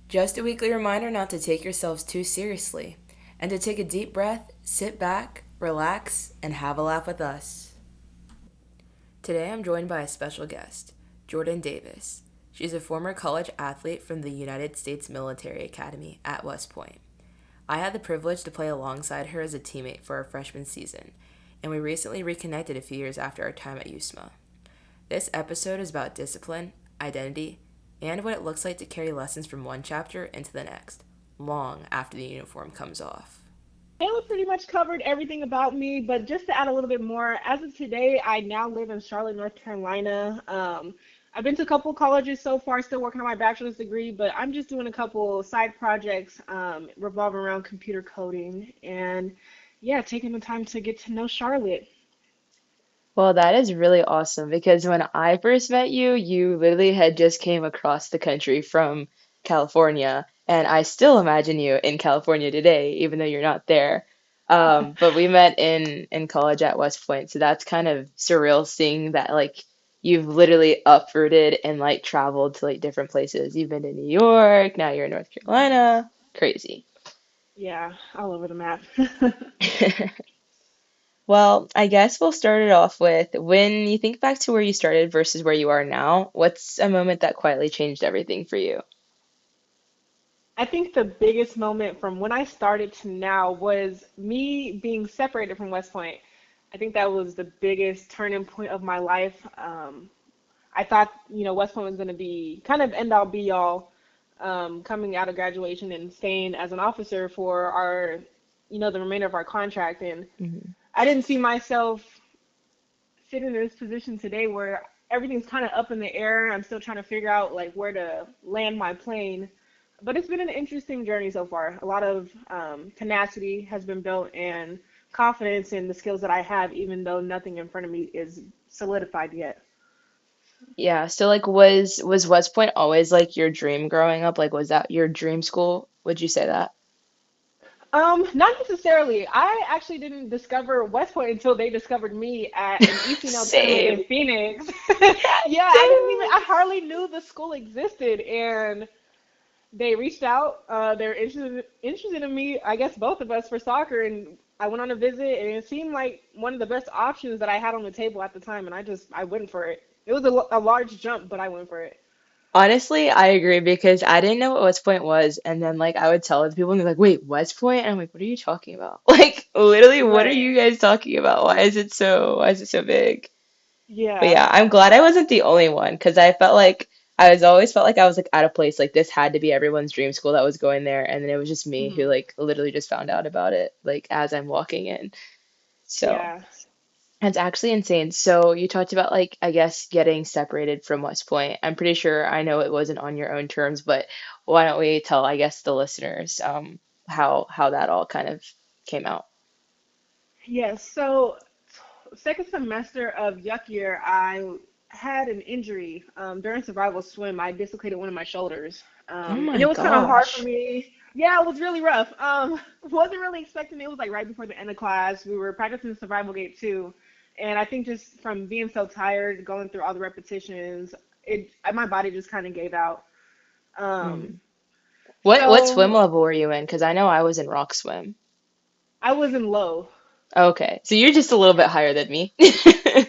Just a weekly reminder not to take yourselves too seriously and to take a deep breath, sit back, relax, and have a laugh with us. Today I'm joined by a special guest, Jordan Davis. She's a former college athlete from the United States Military Academy at West Point. I had the privilege to play alongside her as a teammate for our freshman season, and we recently reconnected a few years after our time at USMA. This episode is about discipline, identity, and what it looks like to carry lessons from one chapter into the next, long after the uniform comes off. Taylor pretty much covered everything about me, but just to add a little bit more, as of today, I now live in Charlotte, North Carolina. I've been to a couple colleges so far, still working on my bachelor's degree, but I'm just doing a couple side projects revolving around computer coding and, yeah, taking the time to get to know Charlotte. Well, that is really awesome because when I first met you, you literally had just came across the country from California, and I still imagine you in California today, even though you're not there. But we met in college at West Point, so that's kind of surreal seeing that like you've literally uprooted and like traveled to like different places. You've been to New York, now you're in North Carolina. Crazy. Yeah, all over the map. Well, I guess we'll start it off with when you think back to where you started versus where you are now, what's a moment that quietly changed everything for you? I think the biggest moment from when I started to now was me being separated from West Point. I think that was the biggest turning point of my life. I thought, West Point was going to be kind of end all be all coming out of graduation and staying as an officer for the remainder of our contract. And Mhm. I didn't see myself sitting in this position today where everything's kind of up in the air. I'm still trying to figure out like where to land my plane. But it's been an interesting journey so far. A lot of tenacity has been built and confidence in the skills that I have, even though nothing in front of me is solidified yet. Yeah, so like was West Point always like your dream growing up? Like was that your dream school? Would you say that? Not necessarily. I actually didn't discover West Point until they discovered me at an ECNL tournament in Same. Phoenix. Yeah, I didn't even, Same. I hardly knew the school existed, and they reached out. They're interested in me, I guess both of us for soccer, and I went on a visit, and it seemed like one of the best options that I had on the table at the time, and I went for it. It was a large jump, but I went for it. Honestly, I agree because I didn't know what West Point was, and then like I would tell other people, and they're like, "Wait, West Point?" And I'm like, "What are you talking about? Like, literally, what are Right. you guys talking about? Why is it so big?" But Yeah. yeah, I'm glad I wasn't the only one because I felt like I was always felt like I was like out of place. Like this had to be everyone's dream school that was going there, and then it was just me who Hmm. like literally just found out about it like as I'm walking in. So Yeah. it's actually insane. So you talked about like I guess getting separated from West Point. I'm pretty sure I know it wasn't on your own terms, but why don't we tell I guess the listeners how that all kind of came out? Yes. So second semester of Yuck Year, I had an injury during survival swim. I dislocated one of my shoulders, Oh and my it was kind of hard for gosh. me. Yeah, it was really rough. Wasn't really expecting it. It was like right before the end of class. We were practicing survival gate too, and I think just from being so tired, going through all the repetitions, my body just kind of gave out. Hmm. Um, What swim so level were you in? Because I know I was in rock swim. I was in low. Okay, so you're just a little bit higher than me.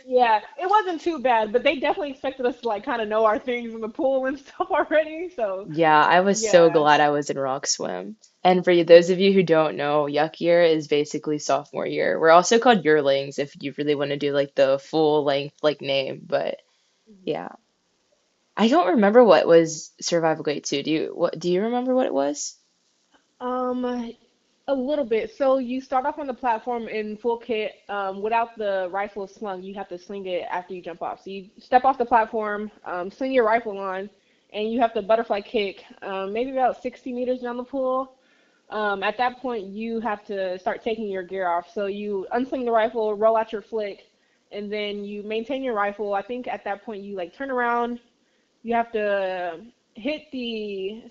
Yeah, it wasn't too bad, but they definitely expected us to like kind of know our things in the pool and stuff already. So Yeah, I was so yeah. glad I was in rock swim. And for those of you who don't know, yuck year is basically sophomore year. We're also called yearlings if you really want to do like the full length like name. But yeah, I don't remember what was Survival Grade 2. Do you remember what it was? Um, a little bit. So you start off on the platform in full kit, without the rifle slung. You have to sling it after you jump off. So you step off the platform, sling your rifle on, and you have to butterfly kick, maybe about 60 meters down the pool. At that point, you have to start taking your gear off. So you unsling the rifle, roll out your flick, and then you maintain your rifle. I think at that point you like turn around. You have to hit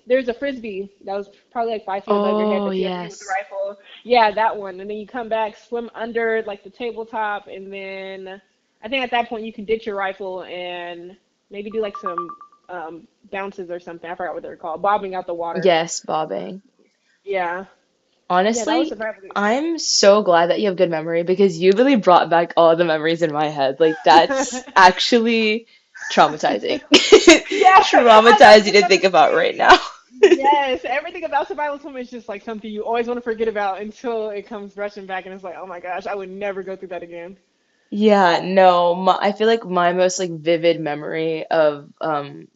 there's a frisbee that was probably like 5 feet above your head Oh, that you have to hit with the yes. rifle. Yeah, that one. And then you come back, swim under like the tabletop, and then I think at that point you can ditch your rifle and maybe do like some bounces or something. I forgot what they're called. Bobbing out the water. Yes, bobbing. Yeah. Yeah, that was Honestly, surprisingly I'm so glad that you have good memory because you really brought back all the memories in my head. Like, that's fun. actually traumatizing. Yeah, I know. I was Traumatizing just to about think to about right say. now. Yes, everything about survival swim is just like something you always want to forget about until it comes rushing back, and it's like, oh my gosh, I would never go through that again. Yeah, no, I feel like my most like vivid memory of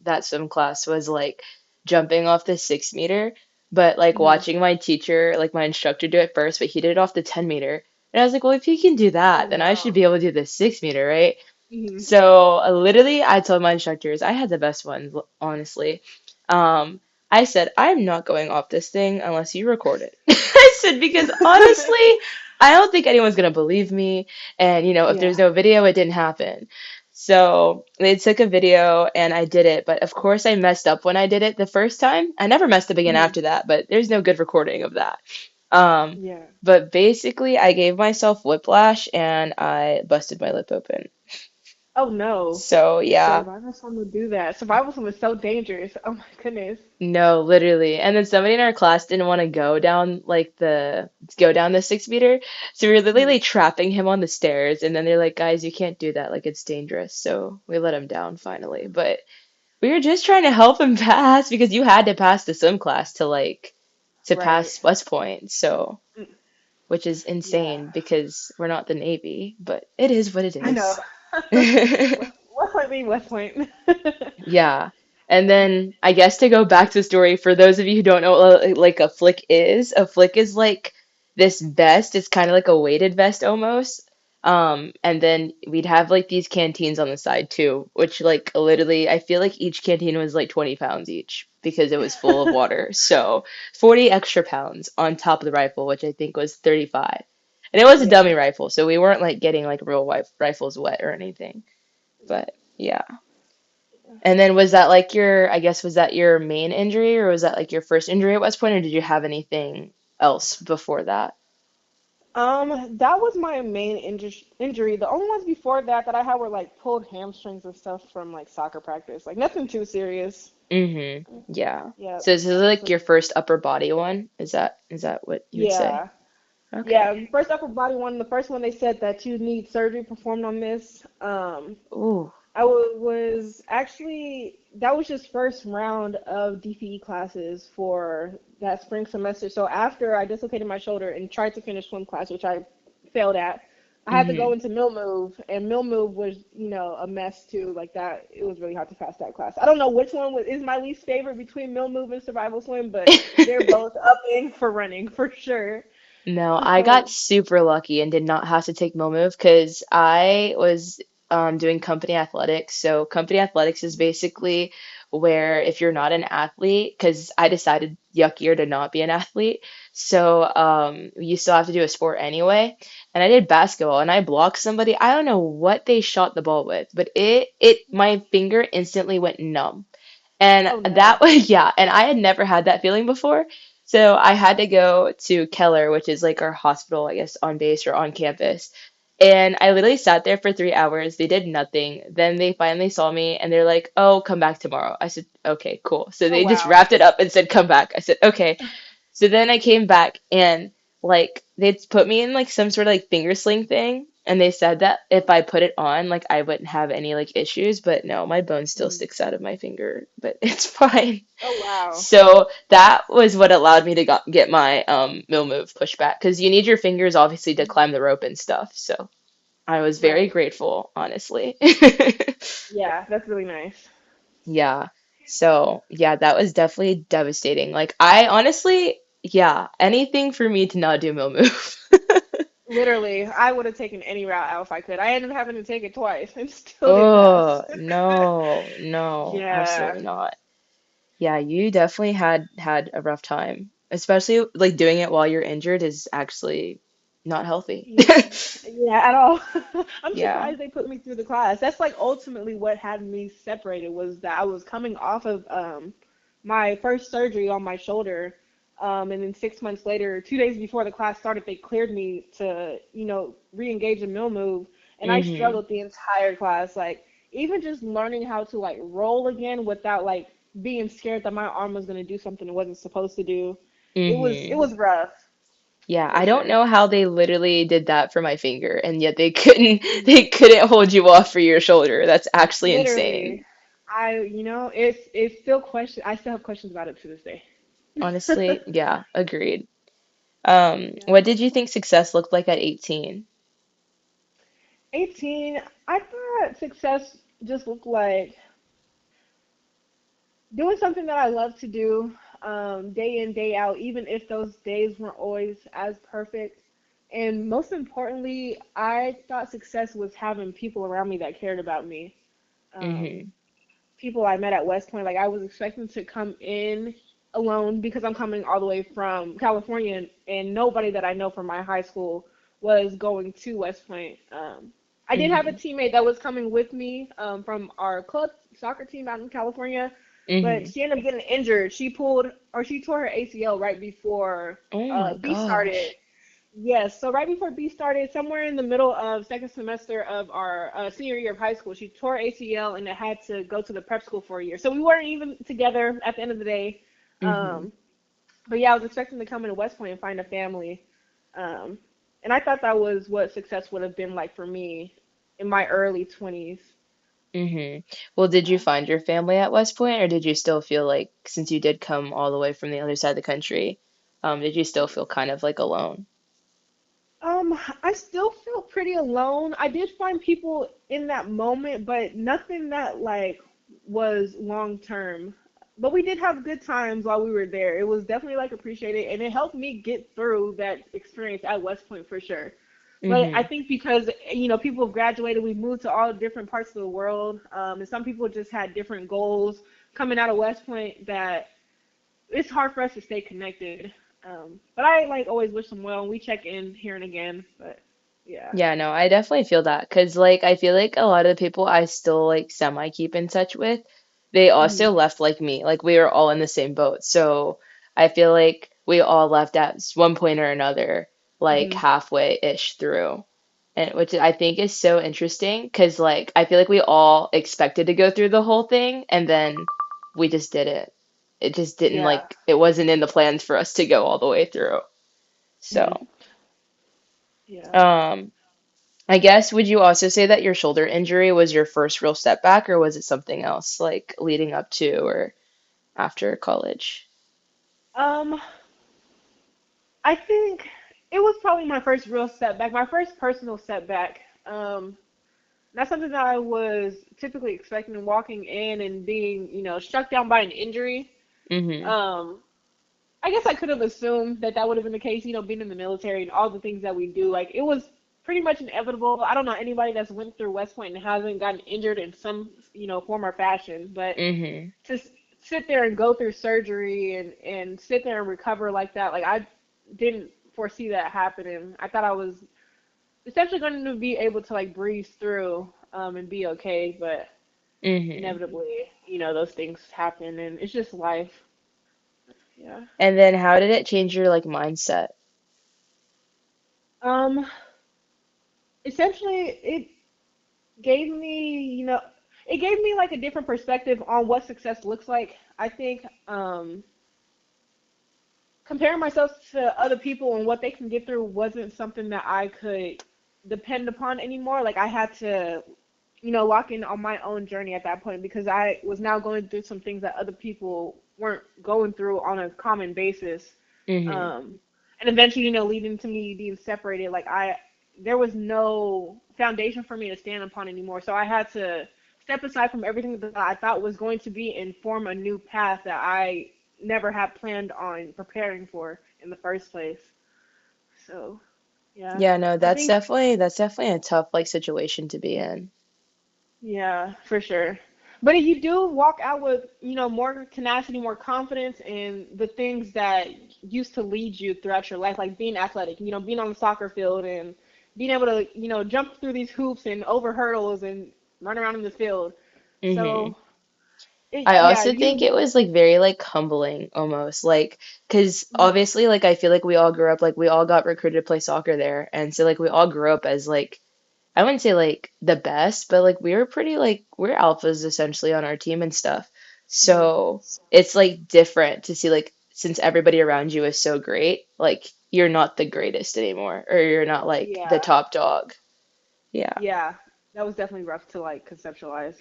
that swim class was like jumping off the 6 meter, but like Hmm. watching my teacher, like my instructor do it first, but he did it off the 10 meter. And I was like, well, if he can do Oh that, then I should wow. be able to do the 6 meter, right? Hmm. So literally, I told my instructors, I had the best ones, honestly. Um, I said, I'm not going off this thing unless you record it. I said, because honestly, I don't think anyone's gonna believe me. And if there's Yeah. no video, it didn't happen. So they took a video and I did it. But of course, I messed up when I did it the first time. I never messed up again Hmm. after that, but there's no good recording of that. Um, Yeah. but basically, I gave myself whiplash and I busted my lip open. Oh no. So yeah, Survival swim would do that. Survival swim is so dangerous. Oh my goodness. no, literally. And then somebody in our class didn't want to go down the 6 meter. So we were literally Hmm. like trapping him on the stairs. And then they're like, guys, you can't do that. Like it's dangerous. So we let him down finally. But we were just trying to help him pass because you had to pass the swim class to Right. pass West Point. So Mm. which is Yeah. insane because we're not the Navy, but it is what it I know. is. West Point being West Point. Yeah. And then I guess to go back to the story, for those of you who don't know what like a flick is like this vest. It's kind of like a weighted vest almost. And then we'd have like these canteens on the side too, which like literally I feel like each canteen was like 20 pounds each because it was full of water. So 40 extra pounds on top of the rifle, which I think was 35. And it was a Yeah. dummy rifle, so we weren't like getting like real rifles wet or anything. But yeah. And then was that like I guess was that your main injury or was that like your first injury at West Point or did you have anything else before that? That was my main injury. The only ones before that that I had were like pulled hamstrings and stuff from like soccer practice. Like nothing too serious. Mm-hmm. Yeah. Yeah. So this is like So your first upper body one? Is that what you would say? yeah. Okay. Yeah. First upper body one. The first one they said that you need surgery performed on this. Ooh. Was actually that was just first round of DPE classes for that spring semester. So after I dislocated my shoulder and tried to finish swim class, which I failed at, I had to go Mm-hmm. into mill move, and mill move was a mess too. Like that, it was really hard to pass that class. I don't know which one is my least favorite between mill move and survival swim, but they're both upping for running for sure. No, I got super lucky and did not have to take mill move because I was doing company athletics. So company athletics is basically where if you're not an athlete, because I decided yuck year to not be an athlete, so you still have to do a sport anyway. And I did basketball and I blocked somebody. I don't know what they shot the ball with, but it my finger instantly went numb. And Oh that no. was, yeah, and I had never had that feeling before. So I had to go to Keller, which is like our hospital, I guess, on base or on campus. And I literally sat there for 3 hours. They did nothing. Then they finally saw me and they're like, oh, come back tomorrow. I said, okay, cool. So Oh they just wow. wrapped it up and said, come back. I said, okay. So then I came back and like they put me in like some sort of like finger sling thing. And they said that if I put it on, like I wouldn't have any like issues, but no, my bone still Mhm. sticks out of my finger, but it's fine. Oh wow. So that was what allowed me to get my mill move pushed back because you need your fingers obviously to climb the rope and stuff. So I was very Right. grateful, honestly. Yeah, that's really nice. Yeah. So, yeah, that was definitely devastating. Like, I honestly, yeah, anything for me to not do mill move. Literally, I would have taken any route out if I could. I ended up having to take it twice and still didn't pass. Oh, no, no, Yeah. absolutely not. Yeah, you definitely had a rough time. Especially like doing it while you're injured is actually not healthy. Yeah, yeah, at all. I'm Yeah. surprised they put me through the class. That's like ultimately what had me separated was that I was coming off of my first surgery on my shoulder. And then 6 months later, 2 days before the class started, they cleared me to, re-engage in mill move. And I Mm-hmm. struggled the entire class. Like, even just learning how to like roll again without like being scared that my arm was gonna do something it wasn't supposed to do. It Hmm. was rough Yeah, for I don't sure. know how they literally did that for my finger, and yet they couldn't Mm. they couldn't hold you off for your shoulder. That's actually insane. Literally, it's still question. I still have questions about it to this day. Honestly, yeah, agreed. Yeah. What did you think success looked like at 18? 18, I thought success just looked like doing something that I love to do, day in, day out, even if those days weren't always as perfect. And most importantly, I thought success was having people around me that cared about me. Um, Hmm. People I met at West Point, like I was expecting to come in alone because I'm coming all the way from California, and nobody that I know from my high school was going to West Point. I did have a Hmm. teammate that was coming with me from our club soccer team out in California, but Hmm. she ended up getting injured. She tore her ACL right before Oh my B started. gosh. Yes, so right before B started, somewhere in the middle of second semester of our senior year of high school, she tore ACL and had to go to the prep school for a year. So we weren't even together at the end of the day. Hmm. Um, but yeah, I was expecting to come into West Point and find a family. Um, and I thought that was what success would have been like for me in my early 20s. Hmm. Well, did you find your family at West Point, or did you still feel like, since you did come all the way from the other side of the country, did you still feel kind of like alone? I still felt pretty alone. I did find people in that moment, but nothing that like was long term. But we did have good times while we were there. It was definitely like appreciated, and it helped me get through that experience at West Point for sure. But I Hmm. think because people have graduated, we've moved to all different parts of the world, and some people just had different goals coming out of West Point that it's hard for us to stay connected. But I like always wish them well, and we check in here and again. But yeah. Yeah, no, I definitely feel that because, like, I feel like a lot of the people I still like semi keep in touch with, they Hmm. also left like me. Like, we were all in the same boat. So I feel like we all left at one point or another, like Hmm. halfway-ish through. And which I think is so interesting because, like, I feel like we all expected to go through the whole thing and then we just did it. It just didn't, Yeah. like, it wasn't in the plans for us to go all the way through. Hmm. So, Yeah. um, I guess, would you also say that your shoulder injury was your first real step back, or was it something else, like leading up to or after college? Um, I think it was probably my first real setback, my first personal setback. Not something that I was typically expecting walking in and being, struck down by an injury. Mm-hmm. Um, I guess I could have assumed that that would have been the case, being in the military and all the things that we do. Like it was pretty much inevitable. I don't know anybody that's went through West Point and hasn't gotten injured in some, form or fashion. But Mm-hmm. to sit there and go through surgery and sit there and recover like that, like I didn't foresee that happening. I thought I was essentially going to be able to like breeze through and be okay, but Mm-hmm. inevitably, those things happen and it's just life. Yeah. And then how did it change your like mindset? Um, Essentially, gave me, it gave me like a different perspective on what success looks like. I think comparing myself to other people and what they can get through wasn't something that I could depend upon anymore. Like I had to, lock in on my own journey at that point because I was now going through some things that other people weren't going through on a common basis. Mm-hmm. Um, and eventually, leading to me being separated, like there was no foundation for me to stand upon anymore. So I had to step aside from everything that I thought was going to be and form a new path that I never had planned on preparing for in the first place. So, yeah, Yeah, no, I think, that's definitely a tough like situation to be in. yeah, for sure. But if you do walk out with, more tenacity, more confidence in the things that used to lead you throughout your life, like being athletic, being on the soccer field and being able to, jump through these hoops and over hurdles and run around in the field. Mm-hmm. So, I yeah, also think you, it was like very like humbling almost like because obviously like I feel like we all grew up like we all got recruited to play soccer there and so like we all grew up as like I wouldn't say like the best, but like we were pretty like we're alphas essentially on our team and stuff. Mhm. So it's like different to see like since everybody around you is so great, like you're not the greatest anymore, or you're not like the Yeah, top dog. Yeah. yeah, that was definitely rough to like conceptualize.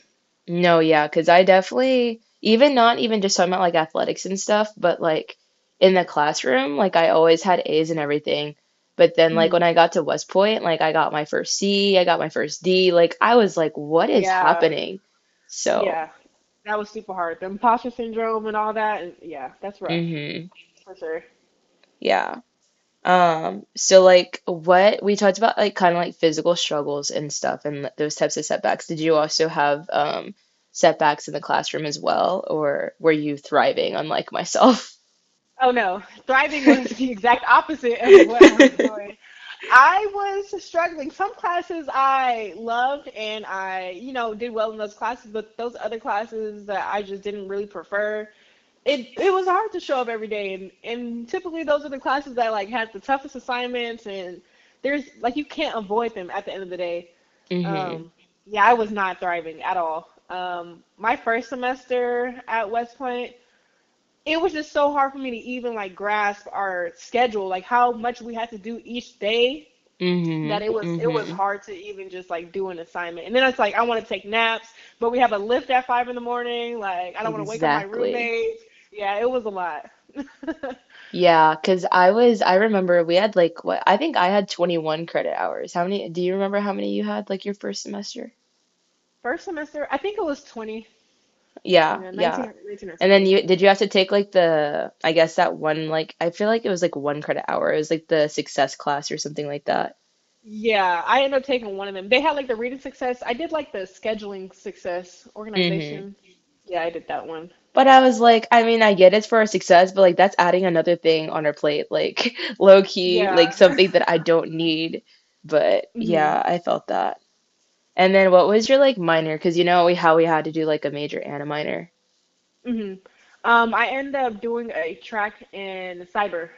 No, yeah, because I definitely, even not even just talking about like athletics and stuff, but like in the classroom, like I always had A's and everything. But then like Mhm. when I got to West Point, like I got my first C, I got my first D, like I was like, what is Yeah, happening? So, yeah, that was super hard. The imposter syndrome and all that, and yeah, that's rough hmm for sure. yeah. So like what we talked about like kind of like physical struggles and stuff and those types of setbacks. Did you also have setbacks in the classroom as well, or were you thriving unlike myself? Oh no, thriving was the exact opposite of what I was doing. I was struggling. Some classes I loved and I, did well in those classes, but those other classes that I just didn't really prefer, it was hard to show up every day and typically those are the classes that like had the toughest assignments and there's like you can't avoid them at the end of the day. hmm Um, yeah, I was not thriving at all. My first semester at West Point, it was just so hard for me to even like grasp our schedule, like how much we had to do each day, that it was hmm hard to even just like do an assignment. And then it's like I want to take naps, but we have a lift at 5 in the morning. Like I don't want to wake up my Exactly. roommates. Yeah, it was a lot. Yeah, because I remember we had like what I think I had 21 credit hours. How many, do you remember how many you had like your first semester? First semester, I think it was 20. Yeah, Yeah, yeah. 19 or And then 20. did you have to take like the I guess that one like I feel like it was like 1 credit hour. It was like the success class or something like that. Yeah, I ended up taking one of them. They had like the reading success. I did like the scheduling success hmm organization. Yeah, I did that one. But I was like, I mean, I get it's for our success, but like that's adding another thing on our plate, like low key, like Yeah. something that I don't need. But hmm yeah, I felt that. And then what was your like minor? Because you know how we had to do like a major and a minor. hmm I ended up doing a track in cyber.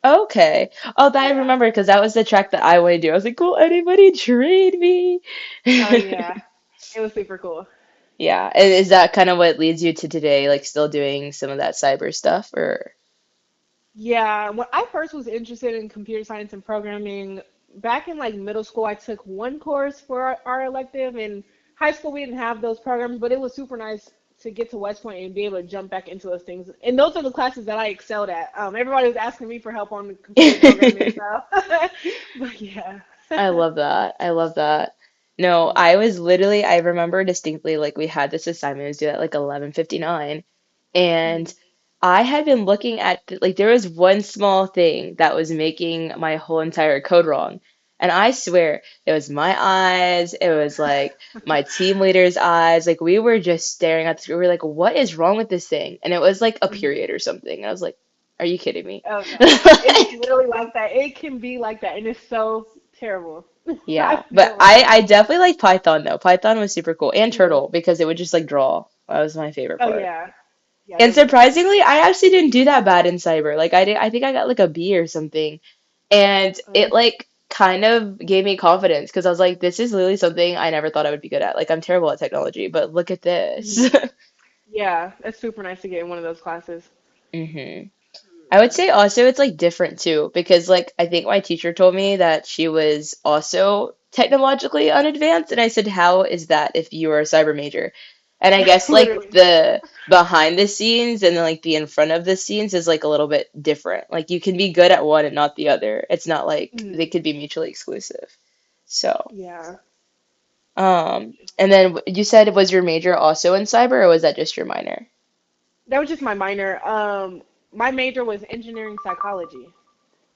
Okay. Oh, that I Yeah. remember because that was the track that I wanted to do. I was like, cool, anybody trade me? Oh yeah, it was super cool. Yeah. And is that kind of what leads you to today, like still doing some of that cyber stuff or? Yeah, when I first was interested in computer science and programming, back in like middle school, I took one course for our elective. In high school, we didn't have those programs, but it was super nice to get to West Point and be able to jump back into those things. And those are the classes that I excelled at. Everybody was asking me for help on the computer programming stuff. But yeah. I love that. I love that. No, I was literally, I remember distinctly like we had this assignment, it was due at like 11:59, and Mhm. I had been looking at like there was one small thing that was making my whole entire code wrong. And I swear it was my eyes, it was like my team leader's eyes. Like we were just staring at the screen. We were like, what is wrong with this thing? And it was like a Mhm. period or something. And I was like, are you kidding me? Oh no. It's literally like that. It can be like that, and it's so terrible. I Yeah, but don't I recommend I it. definitely like Python though. Python was super cool and Mhm. Turtle because it would just like draw. That was my favorite Oh part. yeah. Yeah, And those are the best. surprisingly, I actually didn't do that bad in cyber. Like I think I got like a B or something. And it Uh, like kind of gave me confidence because I was like, this is literally something I never thought I would be good at. Like I'm terrible at technology, but look at this. mhm. Yeah, it's super nice to get in one of those classes. hmm I would Mhm. say also it's like different too because like I think my teacher told me that she was also technologically unadvanced and I said how is that if you are a cyber major? And I guess like Literally. the behind the scenes and then like the in front of the scenes is like a little bit different. Like you can be good at one and not the other. It's not like they Mhm. could be mutually exclusive. So, Yeah. and then you said was your major also in cyber or was that just your minor? That was just my minor. My major was engineering psychology.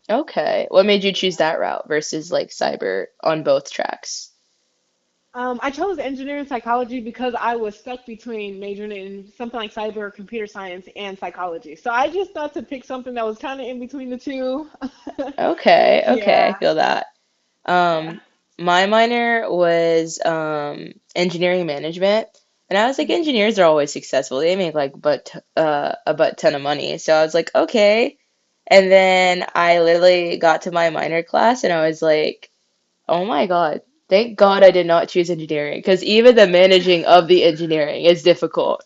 Okay. What made you choose that route versus like cyber on both tracks? I chose engineering psychology because I was stuck between majoring in something like cyber or computer science and psychology. So I just thought to pick something that was kind of in between the two. Okay, okay, I Yeah. feel that. Yeah. My minor was engineering management, and I was like, Mhm. engineers are always successful. They make like a butt ton of money. So I was like, okay. And then I literally got to my minor class, and I was like, oh my God. Thank God I did not choose engineering because even the managing of the engineering is difficult.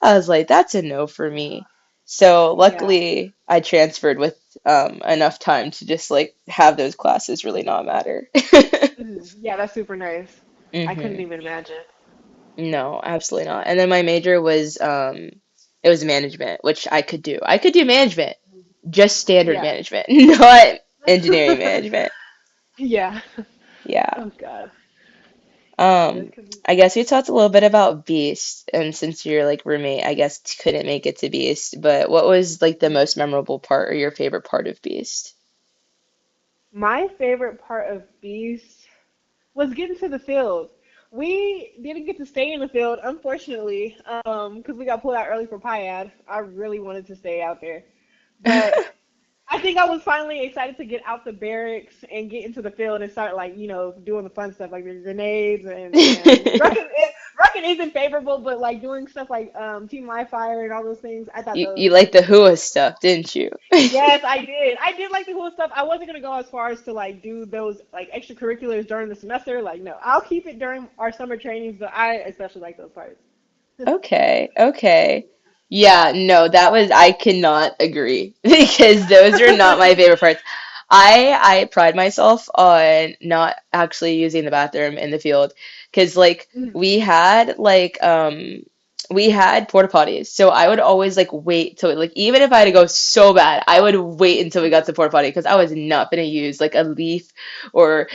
I was like, that's a no for me. So Yeah. luckily, I transferred with enough time to just like have those classes really not matter. Yeah, that's super nice. I couldn't hmm even imagine. No, absolutely not. And then my major was it was management, which I could do. I could do management, just standard Yeah. management, not engineering management. Yeah. Yeah. Oh God. Yeah, Um, this could be. I guess we talked a little bit about Beast, and since your like roommate, I guess couldn't make it to Beast, but what was like the most memorable part or your favorite part of Beast? My favorite part of Beast was getting to the field. We didn't get to stay in the field, unfortunately, because we got pulled out early for Piad. I really wanted to stay out there, but I think I was finally excited to get out the barracks and get into the field and start like doing the fun stuff like the grenades and rucking isn't favorable, but like doing stuff like team live fire and all those things. I thought those You were like super the cool. Hua stuff, didn't you? Yes, I did. I did like the cool stuff. I wasn't gonna go as far as to like do those like extracurriculars during the semester. Like no, I'll keep it during our summer trainings, but I especially like those parts. Okay, okay. Yeah, no, that was I cannot agree because those are not my favorite parts. I pride myself on not actually using the bathroom in the field because like Mhm. we had porta potties. So I would always like wait till like even if I had to go so bad, I would wait until we got to the porta potty because I was not gonna use like a leaf or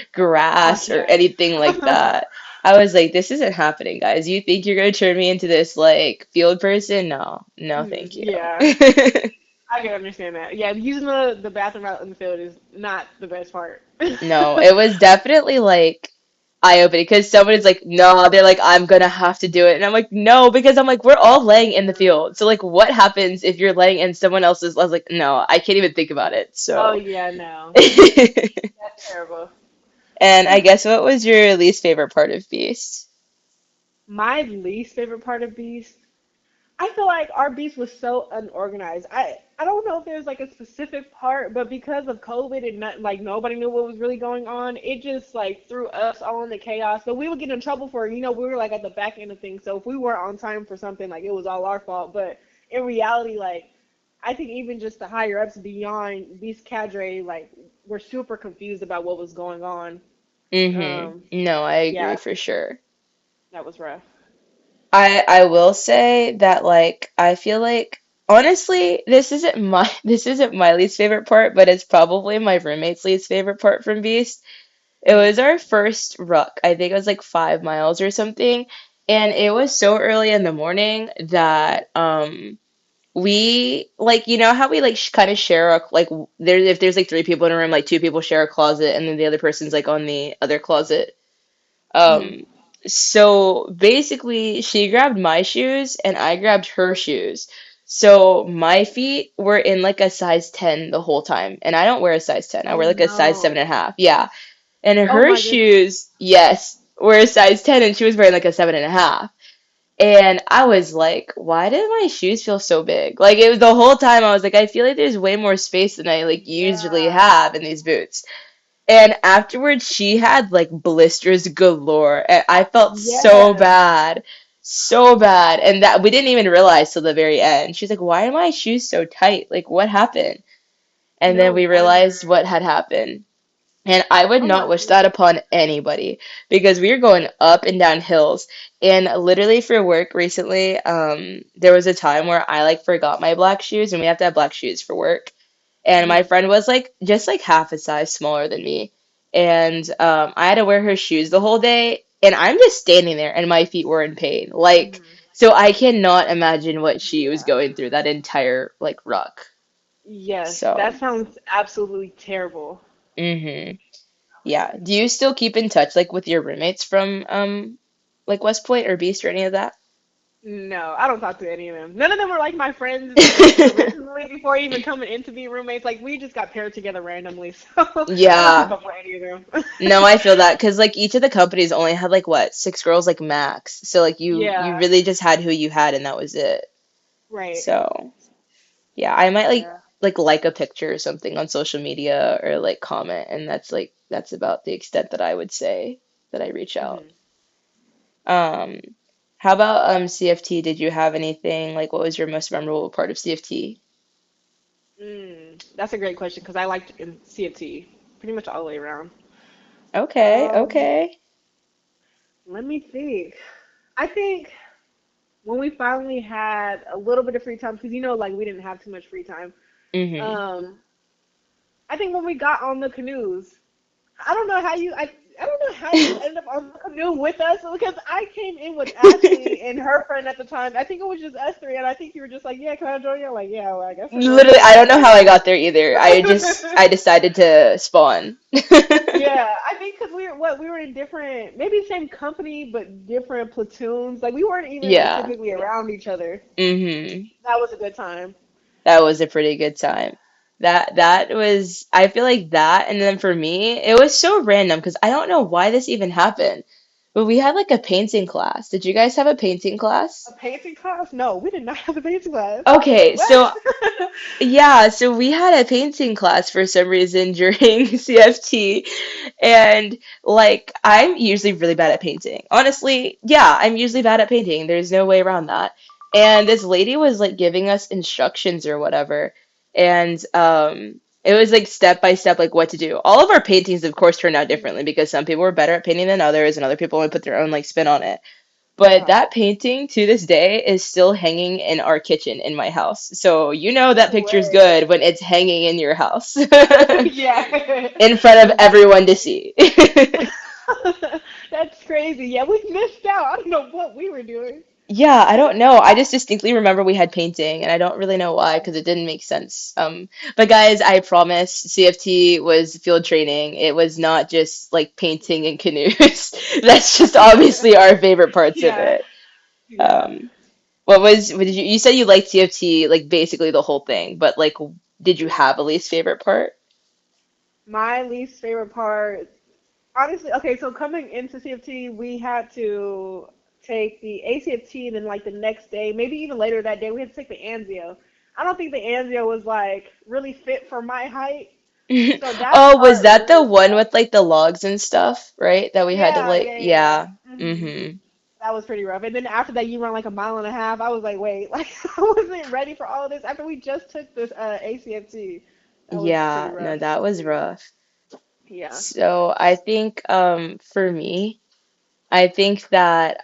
Oh grass or yeah. anything like that. I was like, this isn't happening, guys. You think you're gonna turn me into this like field person? No, no, thank you. Yeah. I can understand that. Yeah, using the bathroom out in the field is not the best part. No, it was definitely like eye-opening because somebody's like, no, they're like, I'm gonna have to do it. And I'm like, no, because I'm like, we're all laying in the field. So like what happens if you're laying in someone else's? I was like, no, I can't even think about it. Oh So yeah, no. That's terrible. and I guess what was your least favorite part of Beast? My least favorite part of Beast, I feel like our Beast was so unorganized. I don't know if there's like a specific part, but because of COVID and not, like nobody knew what was really going on, it just like threw us all into chaos. But we would get in trouble for we were like at the back end of things. So if we weren't on time for something, like it was all our fault. But in reality, like I think even just the higher ups beyond Beast cadre, like were super confused about what was going on. Um, No, I agree yeah, for sure. that was rough. I will say that like I feel like honestly this isn't my least favorite part, but it's probably my roommate's least favorite part from Beast. It Hmm. was our first ruck. I think it was like 5 miles or something, and it was so early in the morning that we like you know how we like sh kind of share a like there if there's like three people in a room, like two people share a closet, and then the other person's like on the other closet. Hmm. Um, so basically, she grabbed my shoes and I grabbed her shoes. So my feet were in like a size 10 the whole time. And I don't wear a size 10. I Oh wear like a size seven no. and a half. Yeah. And Oh her my goodness. shoes, yes, were a size 10 and she was wearing like a seven and a half. And I was like, why did my shoes feel so big? Like it was the whole time I was like, I feel like there's way more space than I like usually Yeah. have in these boots. And afterwards, she had like blisters galore, and I felt so Yes. bad, so bad. And that we didn't even realize till the very end. She's like, "Why are my shoes so tight? Like, what happened?" And then No we wonder. realized what had happened. And I would Oh not my wish that goodness. upon anybody because we were going up and down hills. And literally for work recently, there was a time where I like forgot my black shoes, and we have to have black shoes for work. And my Hmm. friend was like just like half a size smaller than me. And I had to wear her shoes the whole day. And I'm just standing there and my feet were in pain. Like, Hmm. so I cannot imagine what she was Yeah. going through that entire like ruck. Yes, So, that sounds absolutely terrible. yeah. Do you still keep in touch like with your roommates from like West Point or Beast or any of that? No, I don't talk to any of them. None of them were like my friends originally before even coming into being roommates. Like we just got paired together randomly, so I don't keep Yeah. up with any of them. No, I feel that because like each of the companies only had like what, six girls like max. So like you Yeah, really just had who you had and that was it. right. So yeah, I might Yeah. like a picture or something on social media or like comment and that's like that's about the extent that I would say. that I reach out. Hmm. Um, how about CFT? Did you have anything like what was your most memorable part of CFT? That's a great question because I liked in CFT pretty much all the way around. Okay, Um, okay. Let me think. I think when we finally had a little bit of free time, because like we didn't have too much free time. Mm-hmm. Um, I think when we got on the canoes, I don't know how you I don't know how you ended up on the canoe with us because I came in with Ashley and her friend at the time. I think it was just us three, and I think you were just like, "Yeah, can I join you?" I'm like, "Yeah, well, I guess we're going Literally, in." I I don't was know like, how I got there either. I decided to spawn. yeah, I think because we were in different, maybe the same company but different platoons. Like we weren't even like Yeah. typically around each other. Mm-hmm. That was a good time. That was a pretty good time. That was I feel like that and then for me, it was so random because I don't know why this even happened. But we had like a painting class. Did you guys have a painting A class? painting class? No, we did not have a painting class. Okay, What? so yeah, so we had a painting class for some reason during CFT, and like I'm usually really bad at painting. Honestly, yeah, I'm usually bad at painting. There's no way around that. And this lady was like giving us instructions or whatever, and it was like step by step like what to do. All of our paintings, of course, turned out differently because some people were better at painting than others, and other people would put their own like spin on it. But Uh-huh. that painting to this day is still hanging in our kitchen in my house. So you know that No picture's way. good when it's hanging in your house Yeah. in front of everyone to see. That's crazy. Yeah, we missed out. I don't know what we were doing. Yeah, I don't know. I just distinctly remember we had painting, and I don't really know why because it didn't make sense. But guys, I promise CFT was field training. It was not just like painting and canoes. That's just obviously our favorite parts of Yeah. it. Yeah. Um, what did you said you liked CFT like basically the whole thing, but like did you Yeah. have a least favorite part? My least favorite part, honestly, okay, so coming into CFT, we had to take the ACFT and then like the next day, maybe even later that day, we had to take the Anzio. I don't think the Anzio was like really fit for my height. So that Oh, was part that the really one with sucked. like the logs and stuff, right? That we had to Yeah, like, yeah, yeah. yeah. Hmm. Mm-hmm. That was pretty rough. And then after that, you run like a mile and a half. I was like, wait, like I wasn't ready for all of this after we just took this ACFT. That was pretty Yeah, no, rough. that was rough. Yeah. So I think for me, I think that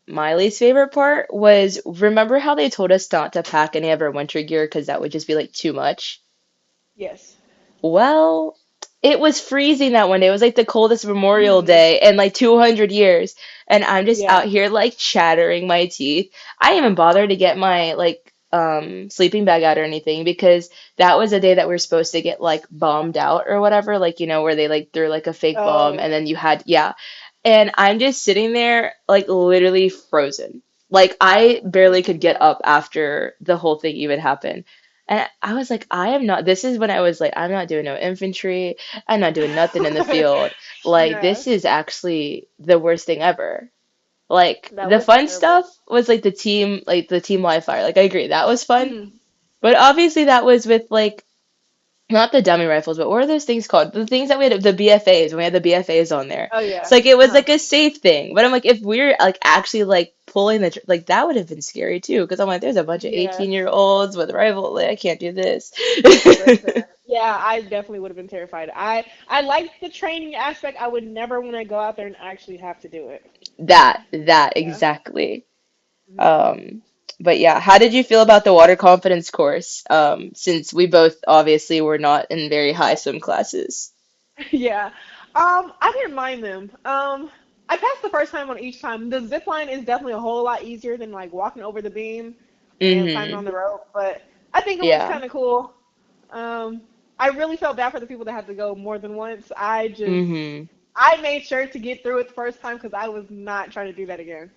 my least favorite part was remember how they told us not to pack any of our winter gear because that would just be like too much? Yes. Well, it was freezing that one day. It was like the coldest Memorial Hmm. Day in like 200 years. And I'm just out Yeah. here like chattering my teeth. I didn't even bother to get my like sleeping bag out or anything because that was a day that we were supposed to get like bombed out or whatever, like you know, where they like threw like a fake bomb and Oh. then you had yeah. And I'm just sitting there like literally frozen. Like I barely Oh could get no. up after the whole thing even happened. And I was like, I am not, this is when I was like, I'm not doing no infantry. I'm not doing nothing in the field. Like, Yeah. this is actually the worst thing ever. Like, That the was fun terrible. stuff was like the team live fire. Like, I agree, that was fun. Hmm. But obviously, that was with like not the dummy rifles, but what are those things called? The things that we had, the BFAs, when we had the BFAs on there. Oh It's yeah. like it was Uh-huh. like a safe thing. But I'm like, if we're like actually like pulling like that would have been scary too. Because I'm like, there's a bunch of Yeah. 18-year-olds with rifle. Like, I can't do this. Listen. Yeah, I definitely would have been terrified. I like the training aspect. I would never want to go out there and actually have to do it. That Yeah. exactly. Hmm. Um, but yeah, how did you feel about the water confidence course? Since we both obviously were not in very high swim classes. Yeah. I didn't mind them. I passed the first time on each time. The zip line is definitely a whole lot easier than like walking over the beam and climbing Mm-hmm. on the rope, but I think it was Yeah. kind of cool. Um, I really felt bad for the people that had to go more than once. Mm-hmm. I made sure to get through it the first time because I was not trying to do that again.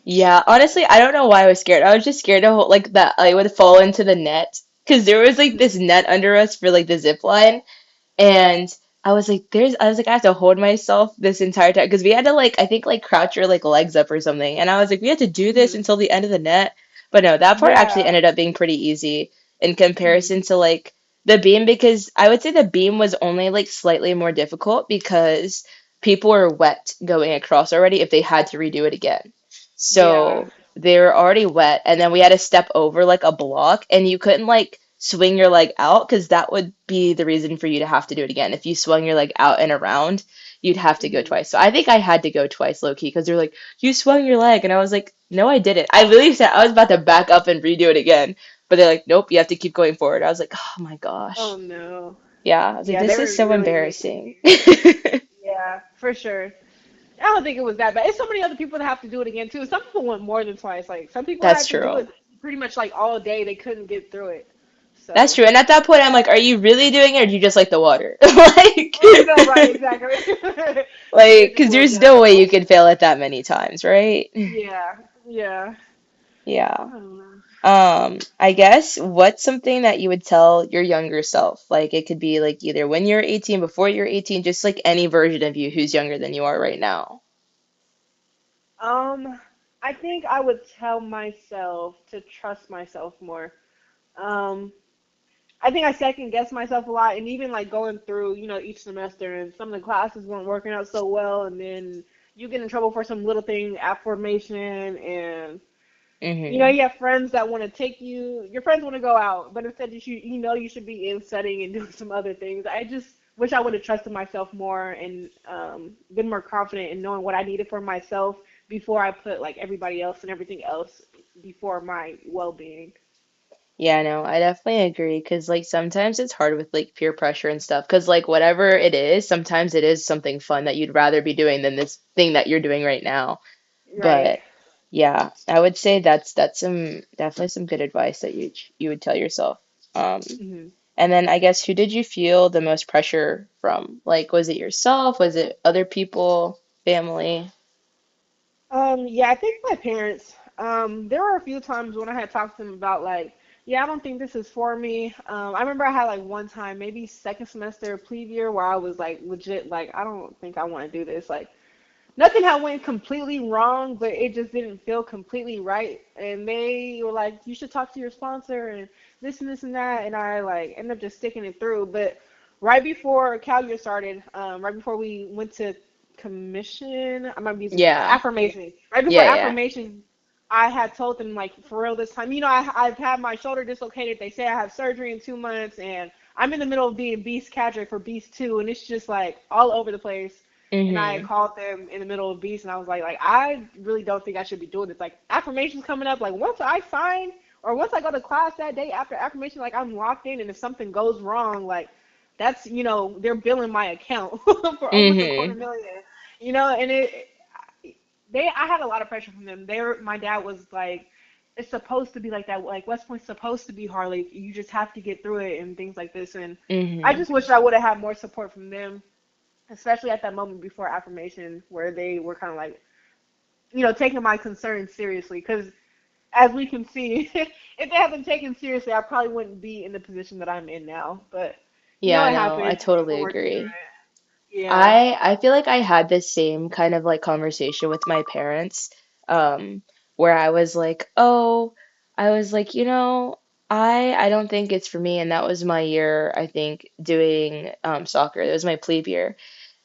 Yeah, honestly, I don't know why I was scared. I was just scared to hold, like that I would fall into the net because there was like this Hmm. net under us for like the zip line, and I was like I have to hold myself this entire time because we had to like I think like crouch your like legs up or something, and I was like we had to do this Hmm. until the end of the net, but no, that part actually Yeah. ended up being pretty easy in comparison Hmm. to like the beam because I would say the beam was only like slightly more difficult because people were wet going across already if they had to redo it again. Yeah. So they were already wet, and then we had to step over like a block, and you couldn't like swing your leg out because that would be the reason for you to have to do it again. If you swung your leg out and around, you'd have to go Hmm. twice. So I think I had to go twice, low key, because they're like, "You swung your leg," and I was like, "No, I didn't." I literally said I was about to back up and redo it again, but they're like, "Nope, you have to keep going forward." I was like, "Oh my Oh gosh." no. Yeah, I was like, Yeah, they "This is were so really making embarrassing." me. Yeah, for sure. I don't think it was that bad. It's so many other people that have to do it again too. Some people went more than twice. Like some people That's had to do true. it pretty much like all day. They couldn't get through it. That's So, true. And at that point, I'm like, are you really doing it or do you just like the water? Like, no, right, exactly. You were like, just a because little there's no jealous. way you can fail it that many times, right? Yeah, yeah. Yeah. I don't know. I guess what's something that you would tell your younger self? Like, it could be like either when you're 18, before you're 18, just like any version of you who's younger than you are right now. Um, I think I would tell myself to trust myself more. Um, I think I second guess myself a lot, and even like going through, each semester, and some of the classes weren't working out so well, and then you get in trouble for some little thing, affirmation, and Mm-hmm. you have friends that want to take you. Your friends want to go out, but instead you should be in studying and doing some other things. I just wish I would have trusted myself more and been more confident in knowing what I needed for myself before I put like everybody else and everything else before my well-being. Yeah, no, I definitely agree because like sometimes it's hard with like peer pressure and stuff because like whatever it is, sometimes it is something fun that you'd rather be doing than this thing that you're doing right now. Right. But yeah, I would say that's some definitely some good advice that you would tell yourself. Um, Hmm. and then I guess who did you feel the most pressure from? Like, was it yourself? Was it other people, family? Yeah, I think my parents. There were a few times when I had talked to them about like, yeah, I don't think this is for me. I remember I had like one time, maybe second semester plebe year, where I was like legit like, I don't think I want to do this. Like, nothing had went completely wrong, but it just didn't feel completely right. And they were like, you should talk to your sponsor and this and that. And I like ended up just sticking it through. But right before Cal year started, right before we went to commission, I might be Yeah, affirmation. Right before yeah, yeah. affirmation, I had told them like for real this time. I've had my shoulder dislocated. They say I have surgery in 2 months, and I'm in the middle of being Beast Cadre for Beast 2, and it's just like all over the place. And I Mm-hmm. called them in the middle of Beast, and I was like I really don't think I should be doing this. Like affirmations coming up, like once I sign or once I go to class that day after affirmation, like I'm locked in, and if something goes wrong, like that's they're billing my account for almost a quarter Mm-hmm. million, and I had a lot of pressure from them. My dad was like, it's supposed to be like that. Like West Point's supposed to be hard. Like you just have to get through it and things like this. And I Mm-hmm. just wish I would have had more support from them, especially at that moment before affirmation, where they were kind of like, taking my concerns seriously. Because as we can see, if they had been taken seriously, I probably wouldn't be in the position that I'm in now. But Yeah, it no, I happened. totally We're working through agree. it. Yeah. I feel like I had this same kind of like conversation with my parents, where I was like, oh, I was like, I don't think it's for me, and that was my year, I think, doing soccer. It was my plebe year.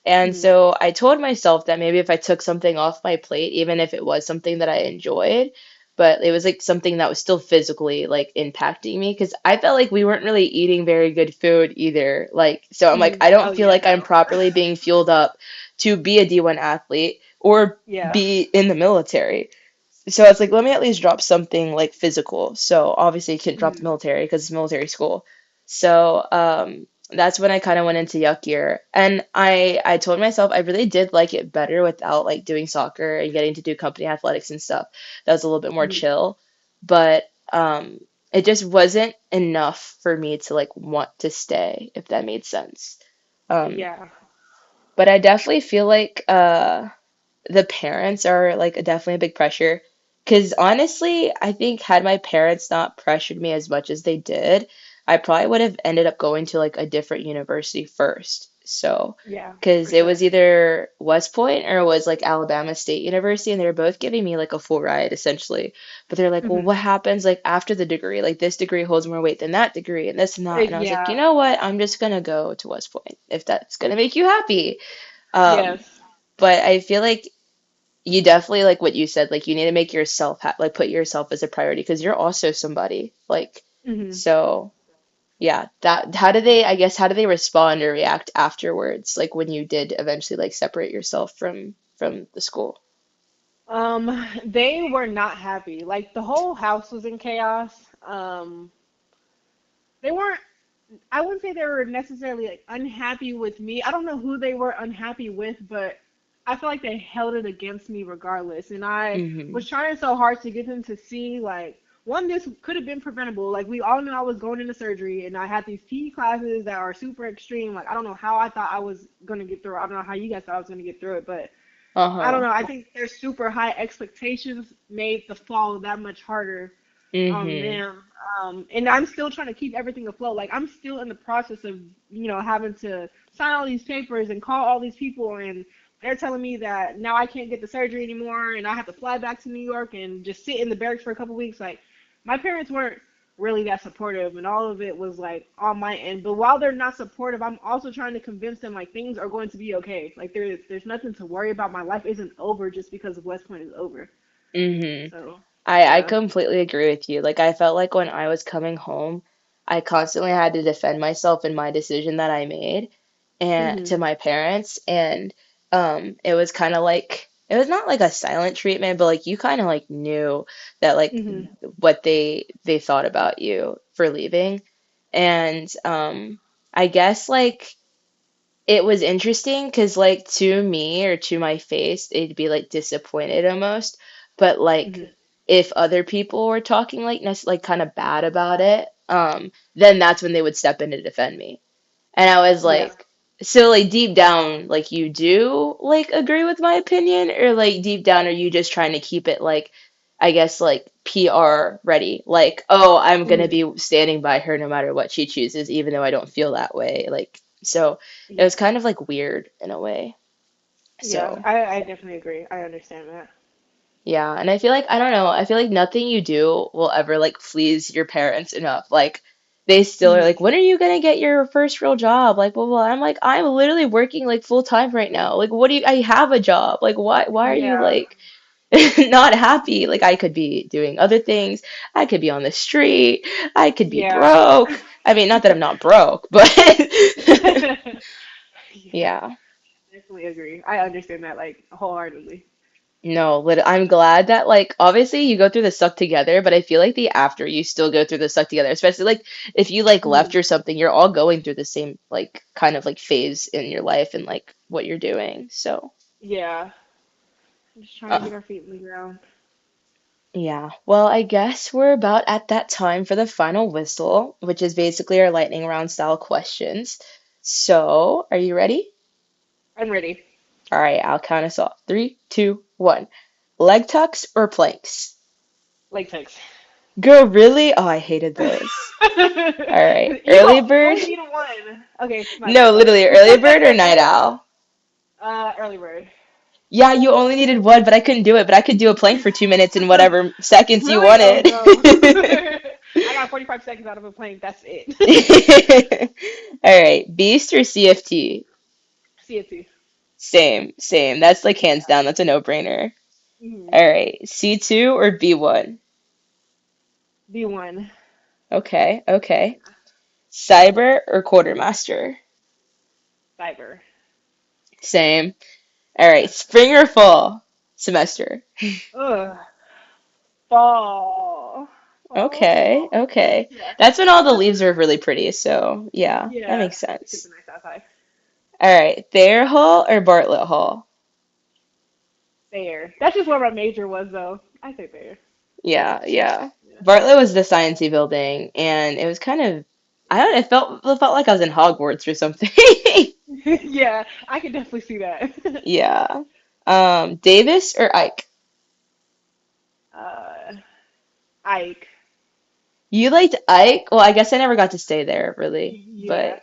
And Mhm. so I told myself that maybe if I took something off my plate, even if it was something that I enjoyed, but it was like something that was still physically like impacting me, because I felt like we weren't really eating very good food either. Like, so I'm like, Mhm. I Oh don't feel yeah, like I'm no. properly being fueled up to be a D1 athlete or Yeah. be in the military. So it's like, let me at least drop something like physical. So obviously you can't drop the Mhm. military because it's military school. So that's when I kind of went into yuck year. And I told myself I really did like it better without like doing soccer and getting to do company athletics and stuff. That was a little bit more Mhm. chill. But it just wasn't enough for me to like want to stay, if that made sense. Um, Yeah. but I definitely feel like the parents are like definitely a big pressure. Because honestly, I think had my parents not pressured me as much as they did, I probably would have ended up going to like a different university first. So, Yeah, because for it sure. was either West Point or it was like Alabama State University, and they were both giving me like a full ride essentially. But they're like, well, Mhm. what happens like after the degree? Like this degree holds more weight than that degree, and this and that. And I was like, you Yeah. know what? I'm just gonna go to West Point if that's gonna make you happy. Um, Yes. but I feel like you definitely like what you said, like you need to make yourself ha like put yourself as a priority because you're also somebody. Like Hmm. so yeah, that how do they I guess how do they respond or react afterwards, like when you did eventually like separate yourself from the school? They were not happy. Like the whole house was in chaos. They weren't I wouldn't say they were necessarily like unhappy with me. I don't know who they were unhappy with, but I feel like they held it against me regardless. And I Hmm. was trying so hard to get them to see like one, this could have been preventable. Like we all knew I was going into surgery, and I had these PE classes that are super extreme. Like I don't know how I thought I was gonna get through it. I don't know how you guys thought I was gonna get through it, but I don't Uh-huh. know. I think their super high expectations made the fall that much harder on Hmm. them. And I'm still trying to keep everything afloat. Like I'm still in the process of, having to sign all these papers and call all these people, and they're telling me that now I can't get the surgery anymore, and I have to fly back to New York and just sit in the barracks for a couple weeks. Like my parents weren't really that supportive, and all of it was like on my end. But while they're not supportive, I'm also trying to convince them like things are going to be okay. Like there's nothing to worry about. My life isn't over just because of West Point is over. Hmm. So I yeah. completely agree with you. Like I felt like when I was coming home, I constantly had to defend myself in my decision that I made and Mhm. to my parents, and it was kind of like it was not like a silent treatment, but like you kind of like knew that like Mhm. what they thought about you for leaving. And I guess like it was interesting because, like, to me or to my face, it'd be like disappointed almost. But like, Mhm. if other people were talking like like kind of bad about it, then that's when they would step in to defend me. And I was Yeah. like, so like deep down, like you do like agree with my opinion, or like deep down, are you just trying to keep it like, I guess like PR ready? Like, oh, I'm gonna Mhm. be standing by her no matter what she chooses, even though I don't feel that way. Like, so it was Yeah. kind of like weird in a way. Yeah. So. I definitely agree. I understand that. Yeah, and I feel like I don't know, I feel like nothing you do will ever like please your parents enough. Like they still are Mhm. like, when are you gonna get your first real job? Like blah blah. I'm like, I'm literally working like full time right now. Like what do you I have a job. Like why are you Yeah. like not happy? Like I could be doing other things. I could be on the street. I could be Yeah. broke. I mean, not that I'm not broke, but Yeah. yeah. Definitely agree. I understand that like wholeheartedly. No, I'm glad that like obviously you go through the suck together, but I feel like the after you still go through the suck together, especially like if you like left Mhm. or something, you're all going through the same like kind of like phase in your life and like what you're doing. So, Yeah. Just trying to uh, get our feet in the ground. yeah. Well, I guess we're about at that time for the final whistle, which is basically our lightning round style questions. So, are you ready? I'm ready. All right, I'll count us off. Three, two, one. Leg tucks or planks? Leg tucks. Girl, really? Oh, I hated those. All right. Early You bird? only need one. Okay, my No, bad. Go ahead. literally, early bird or night owl? Early bird. Yeah, you only needed one, but I couldn't do it. But I could do a plank for 2 minutes in whatever seconds you Really? Oh wanted. no. I got 45 seconds out of a plane. That's it. All right. Beast or CFT? See it too. Same, same. That's like hands Yeah. down. That's a no-brainer. Hmm. All right. C2 or B1? B1. Okay, okay. Yeah. Cyber or quartermaster? Cyber. Same. All right. Yeah. Spring or fall semester? Ugh. Fall. Fall. Okay, Fall. okay. Yeah. That's when all the leaves are really pretty, so yeah, that Yeah. makes It's super sense. nice outside. All right, Thayer Hall or Bartlett Hall? There. That's just where my major was, though. I say there. Yeah, yeah. Yeah. Bartlett was the sciencey building, and it was kind of, I don't know, it felt like I was in Hogwarts or something. Yeah, I can definitely see that. Yeah. Davis or Ike? uh, Ike. You liked Ike? Well, I guess I never got to stay there really, Yeah.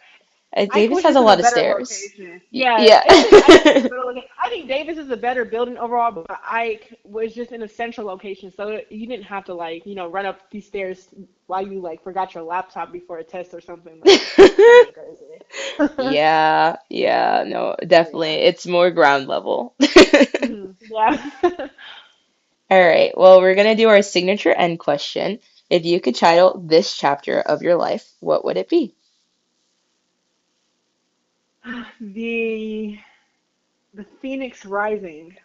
but Ike Davis was has just a in a lot of better stairs. location. Yeah, Yeah. I think it's a better location. I think Davis is a better building overall, but Ike was just in a central location, so you didn't have to like, run up these stairs while you like forgot your laptop before a test or something. Like, nothing crazy. Yeah, yeah, no, But definitely. yeah. It's more ground level. Yeah. All right, well, we're gonna do our signature end question. If you could title this chapter of your life, what would it be? the the Phoenix Rising.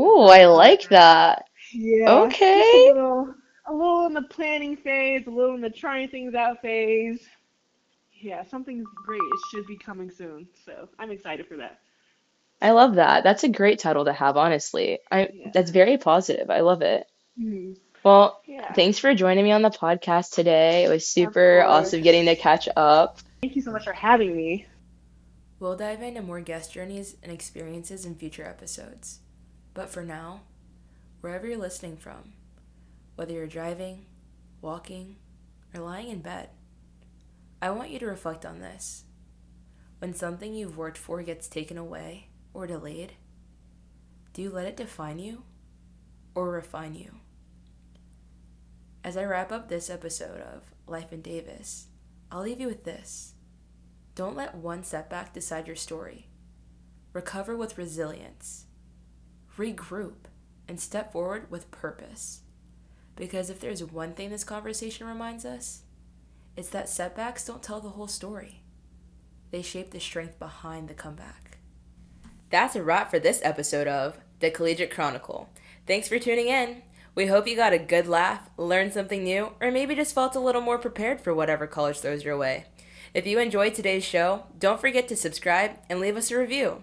That's Ooh, how I I would like title it. that. Yeah, just Okay. a little in the planning phase, a little in the trying things out phase. Yeah, something great. It should be coming soon, so I'm excited for that. I love that. That's a great title to have, honestly. Yeah. That's very positive. I love it. Mhm. Well, Yeah, thanks for joining me on the podcast today. It was of super course. awesome getting to catch up. Thank you so much for having me. We'll dive into more guest journeys and experiences in future episodes. But for now, wherever you're listening from, whether you're driving, walking, or lying in bed, I want you to reflect on this. When something you've worked for gets taken away or delayed, do you let it define you or refine you? As I wrap up this episode of Life in Davis, I'll leave you with this. Don't let one setback decide your story. Recover with resilience. Regroup and step forward with purpose. Because if there's one thing this conversation reminds us, it's that setbacks don't tell the whole story. They shape the strength behind the comeback. That's a wrap for this episode of the Collegiate Chronicle. Thanks for tuning in. We hope you got a good laugh, learned something new, or maybe just felt a little more prepared for whatever college throws your way. If you enjoyed today's show, don't forget to subscribe and leave us a review.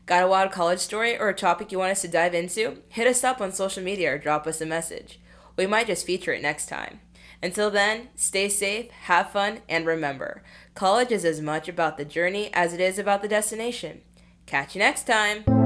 Got a wild college story or a topic you want us to dive into? Hit us up on social media or drop us a message. We might just feature it next time. Until then, stay safe, have fun, and remember, college is as much about the journey as it is about the destination. Catch you next time!